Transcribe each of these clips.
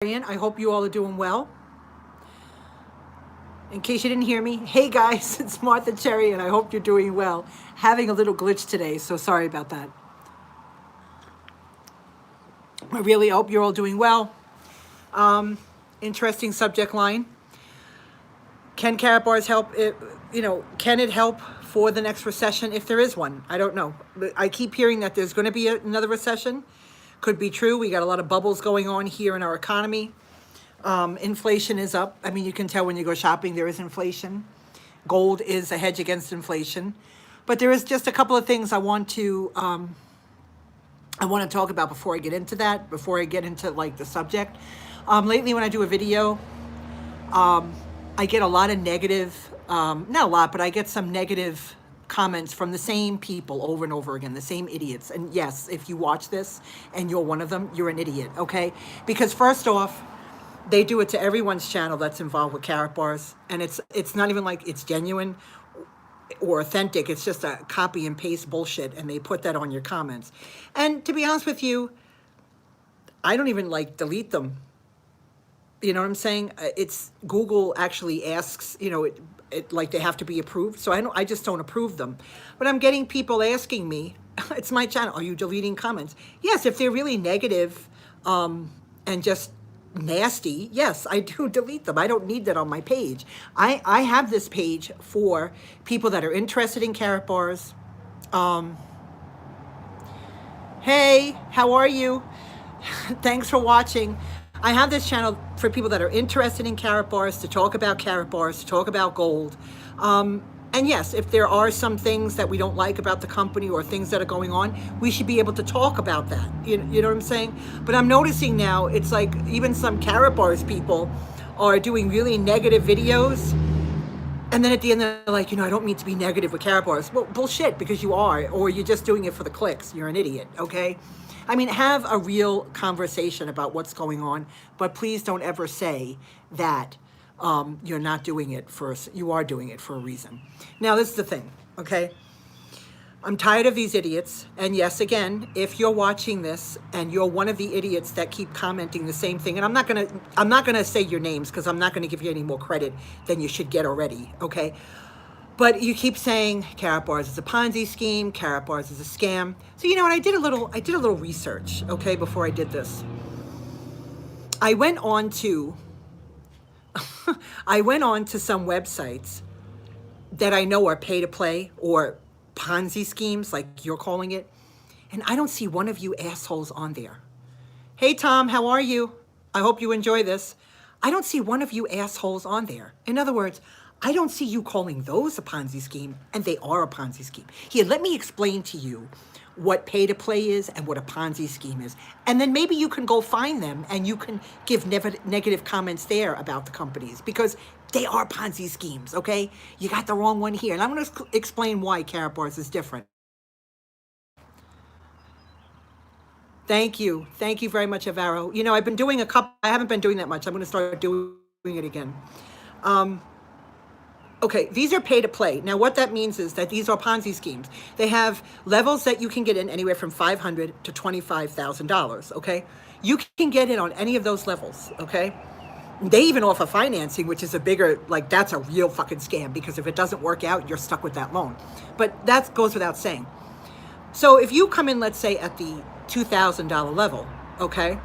Cherian. I hope you all are doing well. In case you didn't hear me, hey guys, it's Martha Cherian. I hope you're doing well. Having a little glitch today, so sorry about that. I really hope you're all doing well. Interesting subject line. Can Karatbars help? Can it help for the next recession if there is one? I don't know. I keep hearing that there's going to be another recession. Could be true. We got a lot of bubbles going on here in our economy. Inflation is up. I mean, you can tell when you go shopping, there is inflation. Gold is a hedge against inflation. But there is just a couple of things I want to talk about before I get into that, before I get into like the subject. Lately, when I do a video, I get a lot of negative, not a lot, but I get some negative comments from the same people over and over again, the same idiots. And yes, if you watch this and you're one of them, you're an idiot, okay? Because first off, they do it to everyone's channel that's involved with Karatbars, and it's not even like it's genuine or authentic. It's just a copy and paste bullshit, and they put that on your comments. And to be honest with you, I don't even like delete them. You know what I'm saying? It's Google actually asks, it like they have to be approved. So I just don't approve them. But I'm getting people asking me, it's my channel, are you deleting comments? Yes, if they're really negative, and just nasty, yes, I do delete them. I don't need that on my page. I have this page for people that are interested in Karatbars. Hey, how are you? Thanks for watching. I have this channel for people that are interested in Karatbars, to talk about Karatbars, to talk about gold. And yes, if there are some things that we don't like about the company or things that are going on, we should be able to talk about that. You know what I'm saying? But I'm noticing now, it's like even some Karatbars people are doing really negative videos. And then at the end, they're like, I don't mean to be negative with Karatbars. Well, bullshit, because you are, or you're just doing it for the clicks. You're an idiot, okay? I mean, have a real conversation about what's going on, but please don't ever say that you're not doing it you are doing it for a reason. Now, this is the thing, okay? I'm tired of these idiots, and yes, again, if you're watching this and you're one of the idiots that keep commenting the same thing, and I'm not gonna say your names because I'm not gonna give you any more credit than you should get already, okay? But you keep saying Karatbars is a Ponzi scheme, Karatbars is a scam. So you know what? I did a little research, okay, before I did this. I went on to some websites that I know are pay to play or Ponzi schemes, like you're calling it, and I don't see one of you assholes on there. Hey Tom, how are you? I hope you enjoy this. I don't see one of you assholes on there. In other words, I don't see you calling those a Ponzi scheme, and they are a Ponzi scheme. Here, let me explain to you what pay to play is and what a Ponzi scheme is. And then maybe you can go find them and you can give negative comments there about the companies, because they are Ponzi schemes, okay? You got the wrong one here. And I'm going to explain why Karatbars is different. Thank you. Thank you very much, Avaro. I've been doing I haven't been doing that much. I'm going to start doing it again. Okay, these are pay to play. Now, what that means is that these are Ponzi schemes. They have levels that you can get in anywhere from $500 to $25,000, okay? You can get in on any of those levels, okay? They even offer financing, which is a bigger, like, that's a real fucking scam, because if it doesn't work out, you're stuck with that loan. But that goes without saying. So if you come in, let's say, at the $2,000 level, okay,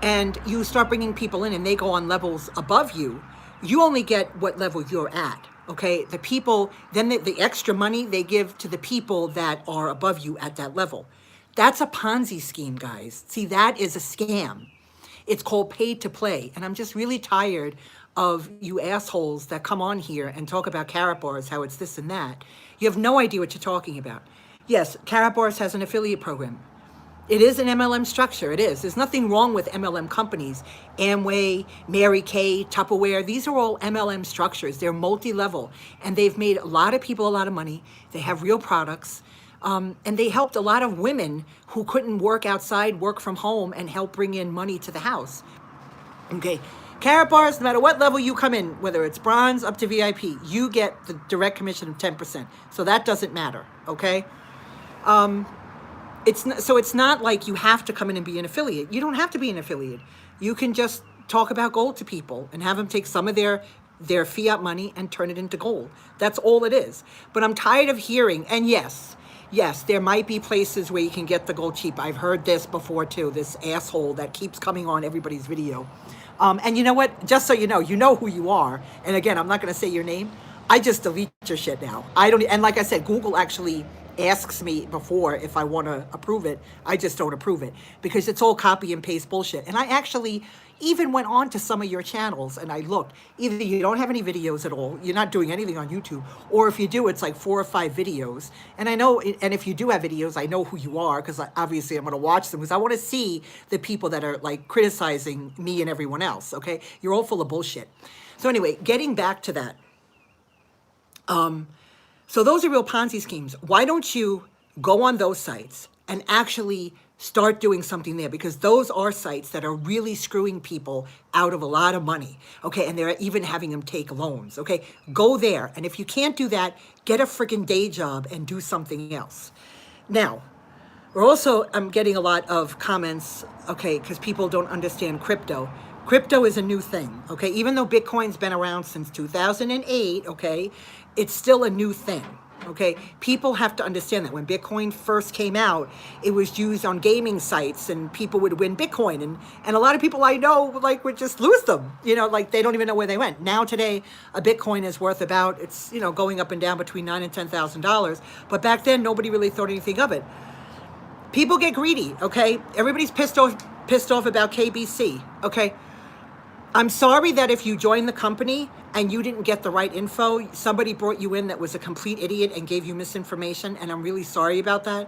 and you start bringing people in and they go on levels above you, you only get what level you're at, okay? The people, then the extra money they give to the people that are above you at that level. That's a Ponzi scheme, guys. See, that is a scam. It's called pay to play. And I'm just really tired of you assholes that come on here and talk about Karatbars, how it's this and that. You have no idea what you're talking about. Yes, Karatbars has an affiliate program. It is an MLM structure. It is. There's nothing wrong with MLM companies. Amway, Mary Kay, Tupperware. These are all MLM structures. They're multi-level. And they've made a lot of people a lot of money. They have real products. And they helped a lot of women who couldn't work outside, work from home, and help bring in money to the house. Okay. Karatbars, no matter what level you come in, whether it's bronze up to VIP, you get the direct commission of 10%. So that doesn't matter. Okay. So it's not like you have to come in and be an affiliate. You don't have to be an affiliate. You can just talk about gold to people and have them take some of their fiat money and turn it into gold. That's all it is. But I'm tired of hearing, and yes, there might be places where you can get the gold cheap. I've heard this before too, this asshole that keeps coming on everybody's video. And you know what? Just so you know who you are. And again, I'm not going to say your name. I just delete your shit now. I don't, and like I said, Google actually asks me before if I want to approve it. I just don't approve it because it's all copy and paste bullshit. And I actually even went on to some of your channels and I looked. Either you don't have any videos at all, you're not doing anything on YouTube, or if you do, it's like 4 or 5 videos. And I know, and if you do have videos, I know who you are because obviously I'm going to watch them because I want to see the people that are like criticizing me and everyone else. Okay, you're all full of bullshit. So anyway, getting back to that. So those are real Ponzi schemes. Why don't you go on those sites and actually start doing something there? Because those are sites that are really screwing people out of a lot of money, okay? And they're even having them take loans, okay? Go there. And if you can't do that, get a freaking day job and do something else. Now, I'm getting a lot of comments, okay, because people don't understand crypto. Crypto is a new thing, okay? Even though Bitcoin's been around since 2008, okay, it's still a new thing, okay? People have to understand that when Bitcoin first came out, it was used on gaming sites and people would win Bitcoin. And a lot of people I know, like, would just lose them, like they don't even know where they went. Now today, a Bitcoin is worth about, it's, going up and down between $9,000 and $10,000. But back then, nobody really thought anything of it. People get greedy, okay? Everybody's pissed off about KBC, okay? I'm sorry that if you joined the company and you didn't get the right info, somebody brought you in that was a complete idiot and gave you misinformation, and I'm really sorry about that.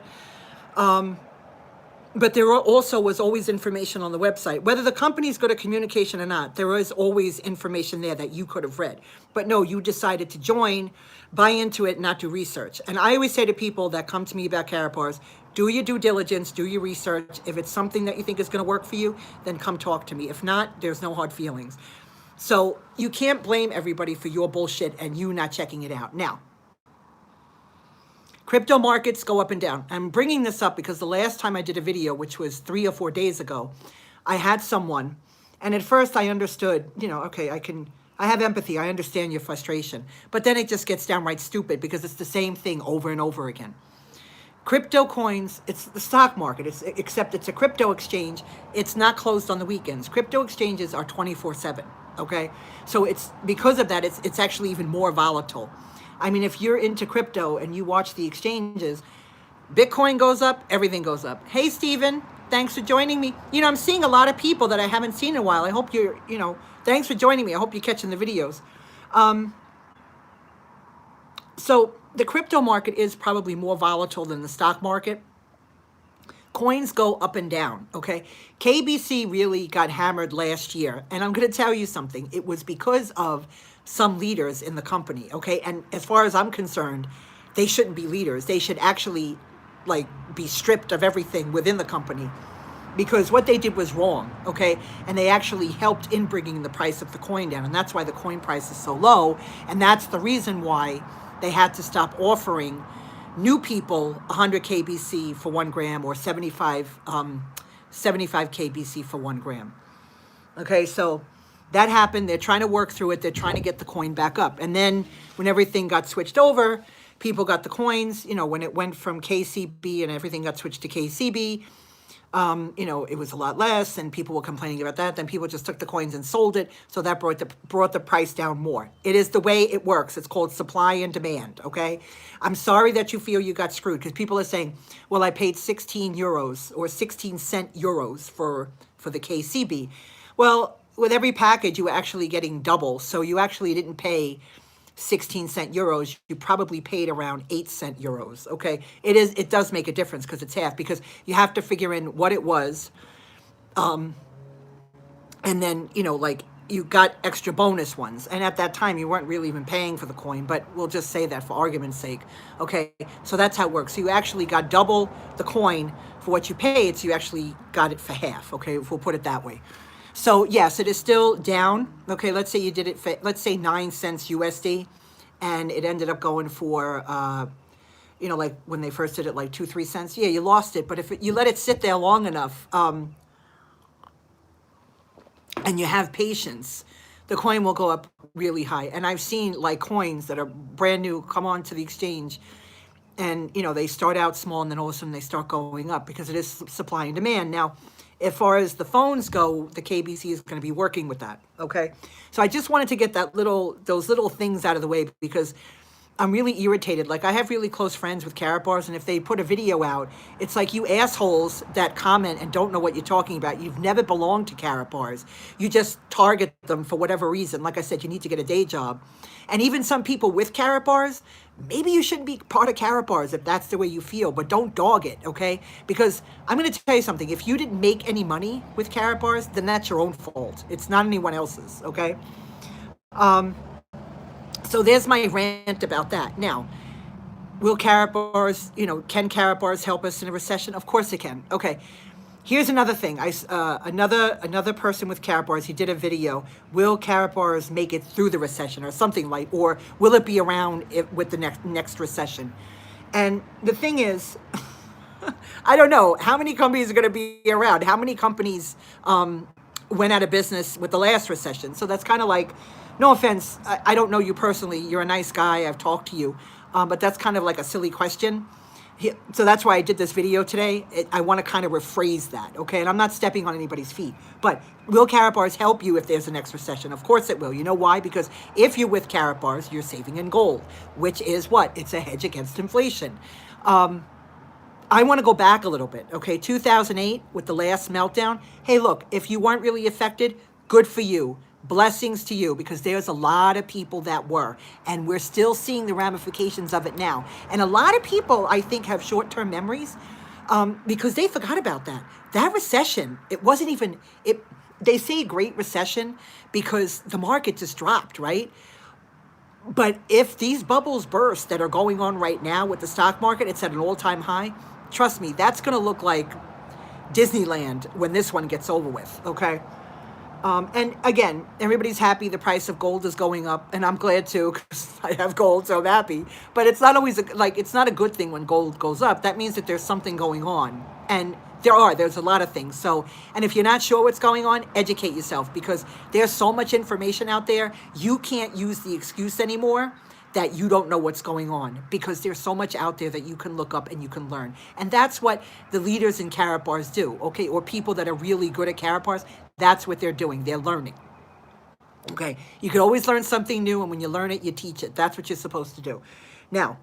But there also was always information on the website. Whether the company's good at communication or not, there is always information there that you could have read. But no, you decided to join, buy into it, not do research. And I always say to people that come to me about Karatbars, do your due diligence, do your research. If it's something that you think is going to work for you, then come talk to me. If not, there's no hard feelings. So you can't blame everybody for your bullshit and you not checking it out. Now, crypto markets go up and down. I'm bringing this up because the last time I did a video, which was 3 or 4 days ago, I had someone, and at first I understood, okay, I have empathy. I understand your frustration. But then it just gets downright stupid because it's the same thing over and over again. Crypto coins, it's the stock market, except it's a crypto exchange. It's not closed on the weekends. Crypto exchanges are 24/7, okay? So it's because of that, it's actually even more volatile. I mean, if you're into crypto and you watch the exchanges, Bitcoin goes up, everything goes up. Hey, Steven, thanks for joining me. I'm seeing a lot of people that I haven't seen in a while. I hope you're, thanks for joining me. I hope you're catching the videos. So the crypto market is probably more volatile than the stock market. Coins go up and down, okay? KBC really got hammered last year. And I'm going to tell you something. It was because of some leaders in the company, okay? And as far as I'm concerned, they shouldn't be leaders. They should actually, be stripped of everything within the company because what they did was wrong, okay? And they actually helped in bringing the price of the coin down. And that's why the coin price is so low. And that's the reason why they had to stop offering new people 100 KBC for 1 gram or 75 KBC for 1 gram. Okay, so that happened. They're trying to work through it. They're trying to get the coin back up. And then when everything got switched over, people got the coins, when it went from KCB and everything got switched to KCB, it was a lot less and people were complaining about that. Then people just took the coins and sold it. So that brought the price down more. It is the way it works. It's called supply and demand, okay? I'm sorry that you feel you got screwed because people are saying, well, I paid 16 euros or 16 cent euros for the KCB. Well, with every package, you were actually getting double. So you actually didn't pay 16 cent euros, you probably paid around 8 cent euros, okay? It does make a difference because it's half, because you have to figure in what it was, and then, you got extra bonus ones. And at that time, you weren't really even paying for the coin, but we'll just say that for argument's sake, okay? So that's how it works. So you actually got double the coin for what you paid, so you actually got it for half, okay? If we'll put it that way. So yes, it is still down. Okay, let's say you did it for, let's say 9 cents USD, and it ended up going for you know, like when they first did it, like 2, 3 cents. Yeah, you lost it. But if you let it sit there long enough, and you have patience, the coin will go up really high. And I've seen like coins that are brand new come onto the exchange, and you know, they start out small and then all of a sudden they start going up because it is supply and demand. Now, as far as the phones go, the KBC is going to be working with that. Okay, so I just wanted to get those little things out of the way because I'm really irritated. Like, I have really close friends with Karatbars, and if they put a video out, it's like, you assholes that comment and don't know what you're talking about. You've never belonged to Karatbars. You just target them for whatever reason. Like I said, you need to get a day job. And even some people with Karatbars, maybe you shouldn't be part of Karatbars if that's the way you feel, but don't dog it, okay? Because I'm going to tell you something. If you didn't make any money with Karatbars, then that's your own fault. It's not anyone else's, okay? So there's my rant about that. Now, will Karatbars, you know, can Karatbars help us in a recession? Of course it can. Okay. Here's another thing. Another person with Karatbars, he did a video. Will Karatbars make it through the recession or something like, or will it be around with the next recession? And the thing is, I don't know how many companies are going to be around. How many companies went out of business with the last recession? So that's kind of like, no offense, I don't know you personally. You're a nice guy. I've talked to you. But that's kind of like a silly question. So that's why I did this video today. I want to kind of rephrase that, okay? And I'm not stepping on anybody's feet. But will Karatbars help you if there's a next recession? Of course it will. You know why? Because if you're with Karatbars, you're saving in gold, which is what? It's a hedge against inflation. I want to go back a little bit, okay? 2008 with the last meltdown. Hey, look, if you weren't really affected, good for you. Blessings to you, because there's a lot of people that were, and we're still seeing the ramifications of it now. And a lot of people, I think, have short-term memories because they forgot about that. That recession, it wasn't even, they say Great Recession because the market just dropped, right? But if these bubbles burst that are going on right now with the stock market, it's at an all-time high. Trust me, that's going to look like Disneyland when this one gets over with, okay? And again, everybody's happy the price of gold is going up, and I'm glad too because I have gold, so I'm happy. But it's not always, it's not a good thing when gold goes up. That means that there's something going on. And there's a lot of things. So, and if you're not sure what's going on, educate yourself because there's so much information out there. You can't use the excuse anymore that you don't know what's going on because there's so much out there that you can look up and you can learn. And that's what the leaders in Karatbars do, okay? Or people that are really good at Karatbars, that's what they're doing. They're learning, okay? You can always learn something new, and when you learn it, you teach it. That's what you're supposed to do. Now,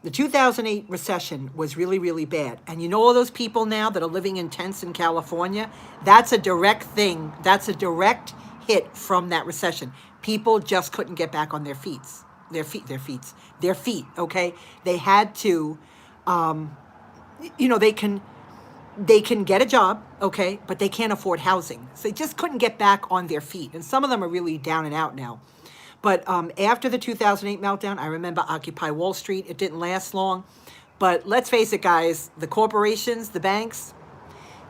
the 2008 recession was really, really bad. And you know all those people now that are living in tents in California? That's a direct thing. That's a direct hit from that recession. People just couldn't get back on their feet. Their feet, okay? They had to, you know, they can get a job, okay, but they can't afford housing. So they just couldn't get back on their feet. And some of them are really down and out now. But after the 2008 meltdown, I remember Occupy Wall Street. It didn't last long. But let's face it, guys, the corporations, the banks,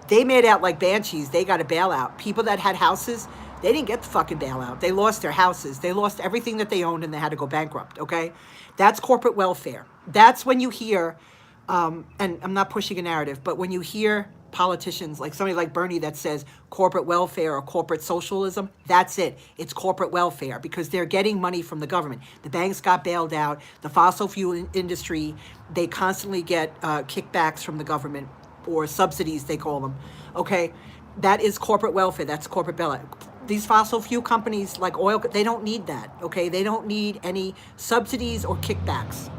they made out like banshees. They got a bailout. People that had houses, they didn't get the fucking bailout. They lost their houses. They lost everything that they owned, and they had to go bankrupt, okay? That's corporate welfare. That's when you hear, and I'm not pushing a narrative, but when you hear politicians, like somebody like Bernie that says corporate welfare or corporate socialism, that's it. It's corporate welfare because they're getting money from the government. The banks got bailed out. The fossil fuel industry, they constantly get kickbacks from the government or subsidies, they call them, okay? That is corporate welfare. That's corporate bailout. These fossil fuel companies like oil, they don't need that, okay? They don't need any subsidies or kickbacks.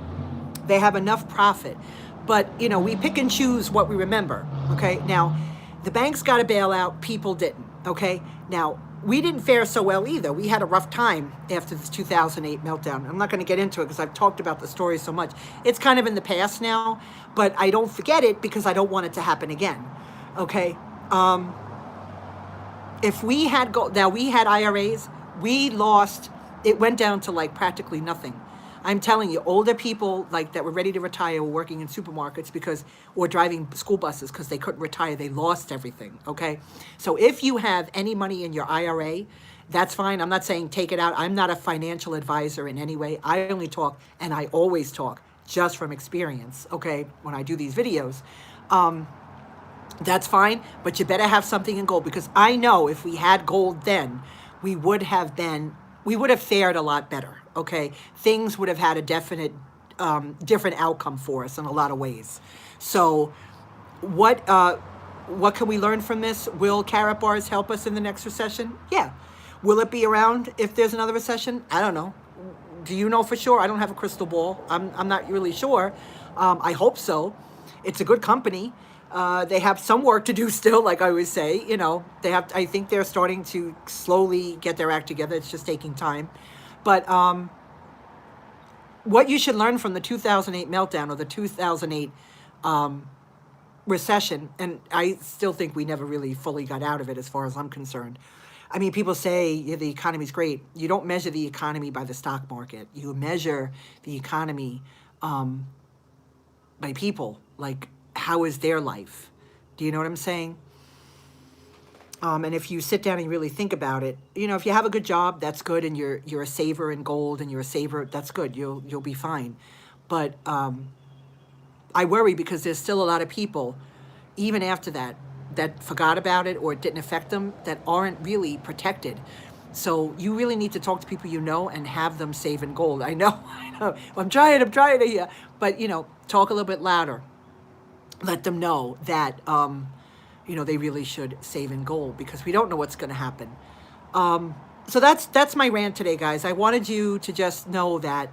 They have enough profit. But, you know, we pick and choose what we remember, okay? Now, the banks got a bailout, people didn't, okay? Now, we didn't fare so well either. We had a rough time after the 2008 meltdown. I'm not going to get into it because I've talked about the story so much. It's kind of in the past now, but I don't forget it because I don't want it to happen again, okay? If we had now we had IRAs, we lost, it went down to like practically nothing. I'm telling you, older people like that were ready to retire were working in supermarkets or driving school buses because they couldn't retire. They lost everything, okay? So if you have any money in your IRA, that's fine. I'm not saying take it out. I'm not a financial advisor in any way. I only talk, and I always talk, just from experience, okay, when I do these videos. That's fine, but you better have something in gold, because I know if we had gold then, we would have fared a lot better, okay? Things would have had a definite, different outcome for us in a lot of ways. So what can we learn from this? Will Karatbars help us in the next recession? Yeah. Will it be around if there's another recession? I don't know. Do you know for sure? I don't have a crystal ball. I'm not really sure. I hope so. It's a good company. They have some work to do still, like I always say. You know, I think they're starting to slowly get their act together. It's just taking time. But what you should learn from the 2008 meltdown, or the 2008 recession, and I still think we never really fully got out of it as far as I'm concerned. I mean, people say, yeah, the economy's great. You don't measure the economy by the stock market. You measure the economy by people. Like, how is their life? Do you know what I'm saying? And if you sit down and you really think about it, you know, if you have a good job, that's good, and you're a saver in gold, and you're a saver, that's good. You'll be fine. But I worry, because there's still a lot of people, even after that forgot about it, or it didn't affect them, that aren't really protected. So you really need to talk to people you know and have them save in gold. I know. I'm trying to hear. But, you know, talk a little bit louder. Let them know that, you know, they really should save in gold, because we don't know what's going to happen. So that's my rant today, guys. I wanted you to just know that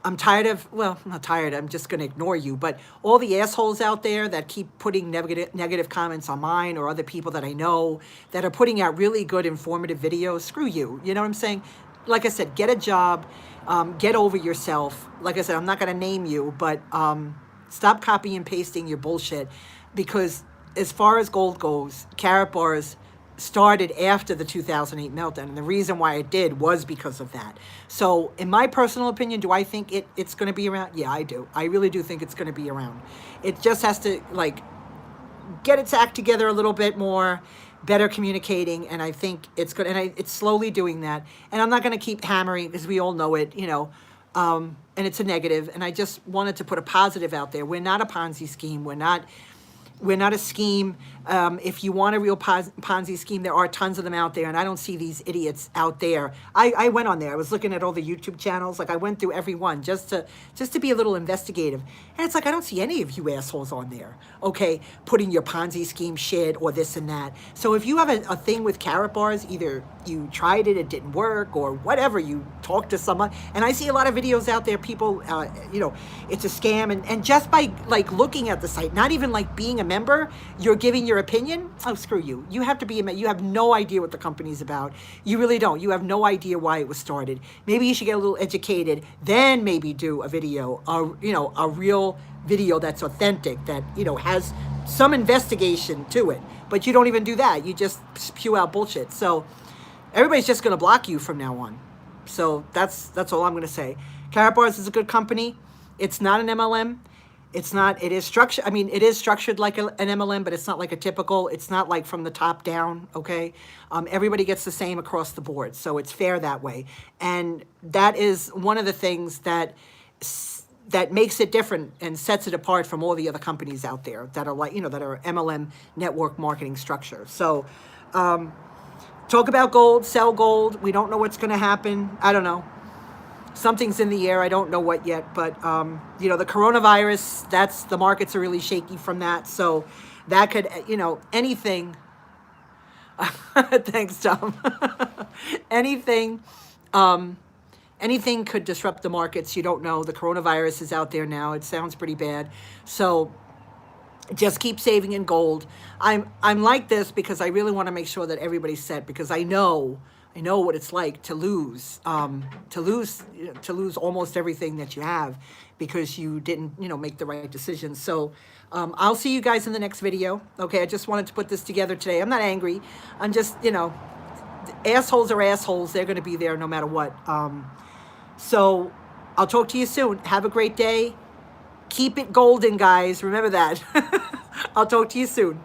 I'm tired of, well, I'm not tired, I'm just going to ignore you, but all the assholes out there that keep putting negative comments on mine, or other people that I know that are putting out really good informative videos, screw you. You know what I'm saying? Like I said, get a job, get over yourself. Like I said, I'm not going to name you, but stop copying and pasting your bullshit, because as far as gold goes, Karatbars started after the 2008 meltdown, and the reason why it did was because of that. So in my personal opinion, do I think it's going to be around? Yeah, I do. I really do think it's going to be around. It just has to, like, get its act together a little bit more, better communicating, and I think it's good, and it's slowly doing that. And I'm not going to keep hammering, because we all know it, you know, and it's a negative, and I just wanted to put a positive out there. We're not a Ponzi scheme. We're not a scheme. If you want a real Ponzi scheme, there are tons of them out there, and I don't see these idiots out there. I went on there. I was looking at all the YouTube channels. Like, I went through every one just to be a little investigative. And it's like, I don't see any of you assholes on there, okay, putting your Ponzi scheme shit or this and that. So if you have a thing with Karatbars, either you tried it didn't work, or whatever, you talked to someone. And I see a lot of videos out there, people, you know, it's a scam. And just by, like, looking at the site, not even, like, being a member, you're giving your opinion. Oh, screw you. You have to be you have no idea what the company's about. You really don't. You have no idea why it was started. Maybe you should get a little educated, then maybe do a video, you know, a real video that's authentic, that, you know, has some investigation to it. But you don't even do that. You just spew out bullshit. So everybody's just going to block you from now on. So that's all I'm going to say. Karatbars is a good company. It's not an MLM. It is structured, I mean, it is structured like an MLM, but it's not like a typical, it's not like from the top down, okay? Everybody gets the same across the board, so it's fair that way. And that is one of the things that makes it different and sets it apart from all the other companies out there that are like, you know, that are MLM network marketing structure. So, talk about gold, sell gold. We don't know what's going to happen. I don't know. Something's in the air. I don't know what yet, but, you know, the coronavirus, the markets are really shaky from that. So that could, you know, anything. Thanks, Tom. Anything could disrupt the markets. You don't know. The coronavirus is out there now. It sounds pretty bad. So just keep saving in gold. I'm like this because I really want to make sure that everybody's set, because I know what it's like to lose almost everything that you have because you didn't, you know, make the right decisions. So I'll see you guys in the next video. Okay, I just wanted to put this together today. I'm not angry. I'm just, you know, assholes are assholes. They're going to be there no matter what. So I'll talk to you soon. Have a great day. Keep it golden, guys. Remember that. I'll talk to you soon.